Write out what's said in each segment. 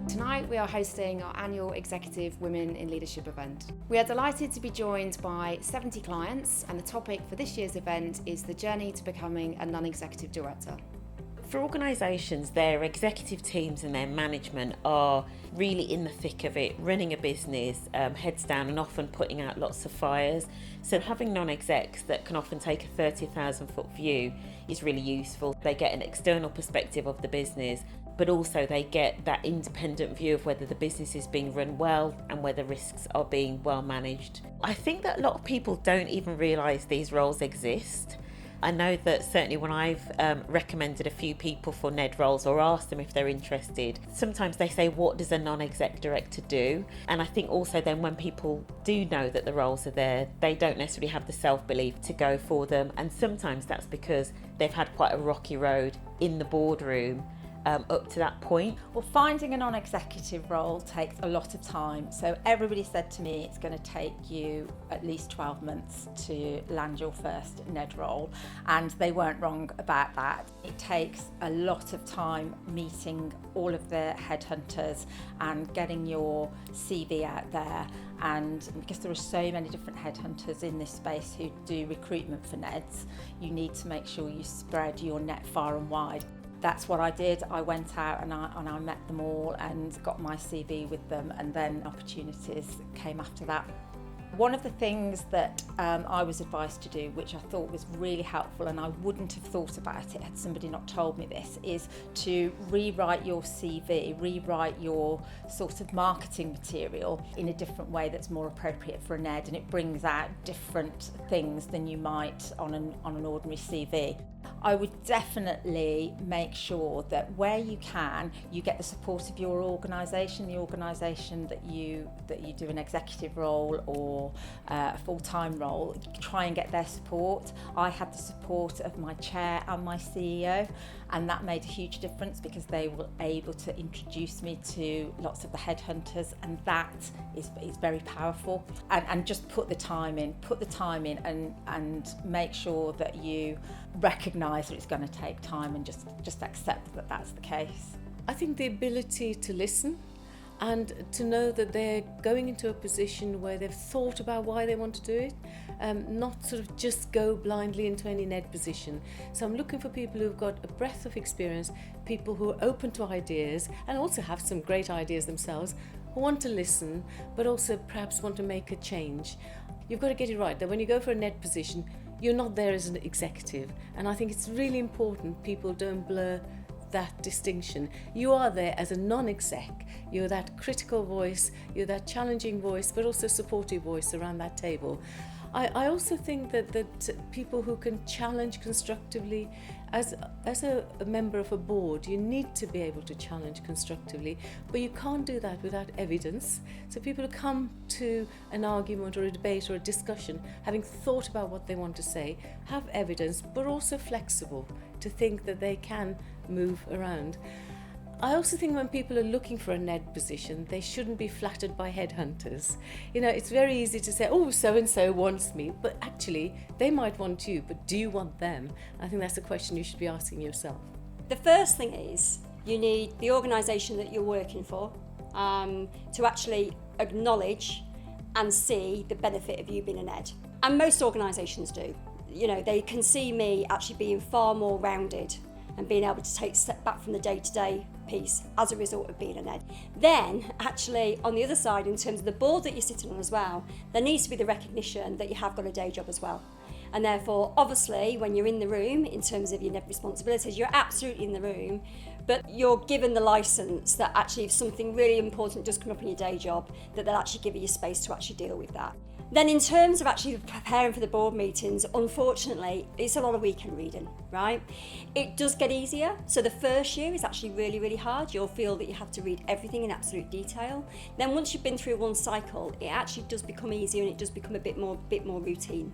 Tonight we are hosting our annual Executive Women in Leadership event. We are delighted to be joined by 70 clients, and the topic for this year's event is the journey to becoming a non-executive director. For organisations, their executive teams and their management are really in the thick of it, running a business, heads down, and often putting out lots of fires. So having non-execs that can often take a 30,000 foot view is really useful. They get an external perspective of the business, but also they get that independent view of whether the business is being run well and whether risks are being well managed. I think that a lot of people don't even realise these roles exist. I know that certainly when I've recommended a few people for NED roles or asked them if they're interested, sometimes they say, what does a non-exec director do? And I think also then when people do know that the roles are there, they don't necessarily have the self-belief to go for them. And sometimes that's because they've had quite a rocky road in the boardroom up to that point. Well, finding a non-executive role takes a lot of time. So everybody said to me it's going to take you at least 12 months to land your first NED role, and they weren't wrong about that. It takes a lot of time meeting all of the headhunters and getting your CV out there, and because there are so many different headhunters in this space who do recruitment for NEDs, you need to make sure you spread your net far and wide. That's what I did. I went out and I met them all and got my CV with them, and then opportunities came after that. One of the things that I was advised to do, which I thought was really helpful, and I wouldn't have thought about it had somebody not told me this, is to rewrite your CV, rewrite your sort of marketing material in a different way that's more appropriate for a NED, and it brings out different things than you might on an ordinary CV. I would definitely make sure that where you can, you get the support of your organisation, the organisation that you do an executive role or a full-time role. Try and get their support. I had the support of my chair and my CEO, and that made a huge difference because they were able to introduce me to lots of the headhunters, and that is very powerful. And just put the time in and make sure that you recognise that it's going to take time and just accept that that's the case. I think the ability to listen and to know that they're going into a position where they've thought about why they want to do it, not sort of just go blindly into any NED position. So I'm looking for people who've got a breadth of experience, people who are open to ideas and also have some great ideas themselves, who want to listen but also perhaps want to make a change. You've got to get it right that when you go for a NED position, you're not there as an executive, and I think it's really important people don't blur that distinction. You are there as a non-exec. You're that critical voice, you're that challenging voice, but also supportive voice around that table. I also think that people who can challenge constructively, as a member of a board, you need to be able to challenge constructively, but you can't do that without evidence. So people who come to an argument or a debate or a discussion having thought about what they want to say, have evidence, but also flexible to think that they can move around. I also think when people are looking for a NED position, they shouldn't be flattered by headhunters. You know, it's very easy to say, oh, so-and-so wants me, but actually they might want you, but do you want them? I think that's a question you should be asking yourself. The first thing is you need the organisation that you're working for to actually acknowledge and see the benefit of you being a NED. And most organisations do. You know, they can see me actually being far more rounded and being able to take a step back from the day-to-day piece as a result of being a NED. Then, actually, on the other side, in terms of the board that you're sitting on as well, there needs to be the recognition that you have got a day job as well. And therefore, obviously, when you're in the room, in terms of your NED responsibilities, you're absolutely in the room, but you're given the licence that actually if something really important does come up in your day job, that they'll actually give you space to actually deal with that. Then in terms of actually preparing for the board meetings, unfortunately, it's a lot of weekend reading, right? It does get easier. So the first year is actually really, really hard. You'll feel that you have to read everything in absolute detail. Then once you've been through one cycle, it actually does become easier and it does become a bit more routine.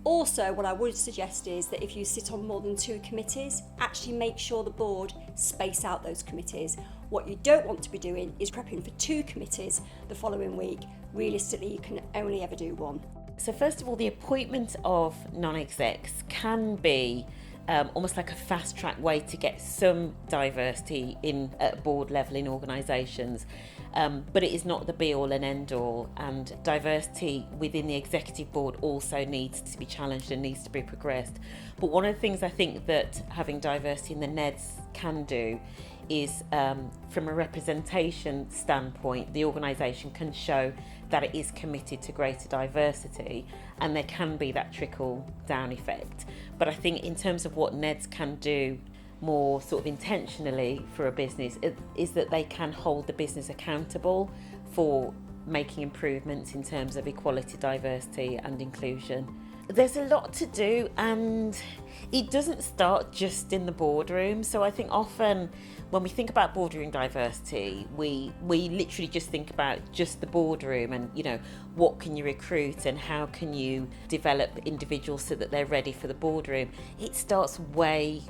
Also, what I would suggest is that if you sit on more than 2 committees, actually make sure the board space out those committees. What you don't want to be doing is prepping for 2 committees the following week. Realistically, you can only ever do 1. So first of all, the appointment of non-execs can be almost like a fast track way to get some diversity in at board level in organisations. But it is not the be all and end all, and diversity within the executive board also needs to be challenged and needs to be progressed. But one of the things I think that having diversity in the NEDs can do is, from a representation standpoint, the organisation can show that it is committed to greater diversity, and there can be that trickle down effect. But I think in terms of what NEDs can do more sort of intentionally for a business is that they can hold the business accountable for making improvements in terms of equality, diversity and inclusion. There's a lot to do, and it doesn't start just in the boardroom. So I think often when we think about boardroom diversity, we literally just think about just the boardroom and, you know, what can you recruit and how can you develop individuals so that they're ready for the boardroom. It starts way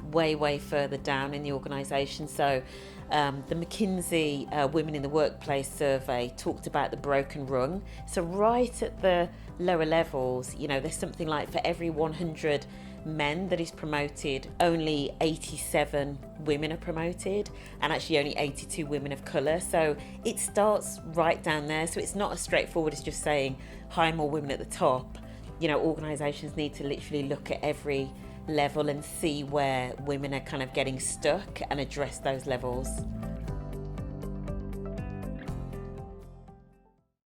further down in the organisation. So the McKinsey Women in the Workplace survey talked about the broken rung. So right at the lower levels, you know, there's something like for every 100 men that is promoted, only 87 women are promoted, and actually only 82 women of colour. So it starts right down there. So it's not as straightforward as just saying hire more women at the top. You know, organisations need to literally look at every level and see where women are kind of getting stuck and address those levels.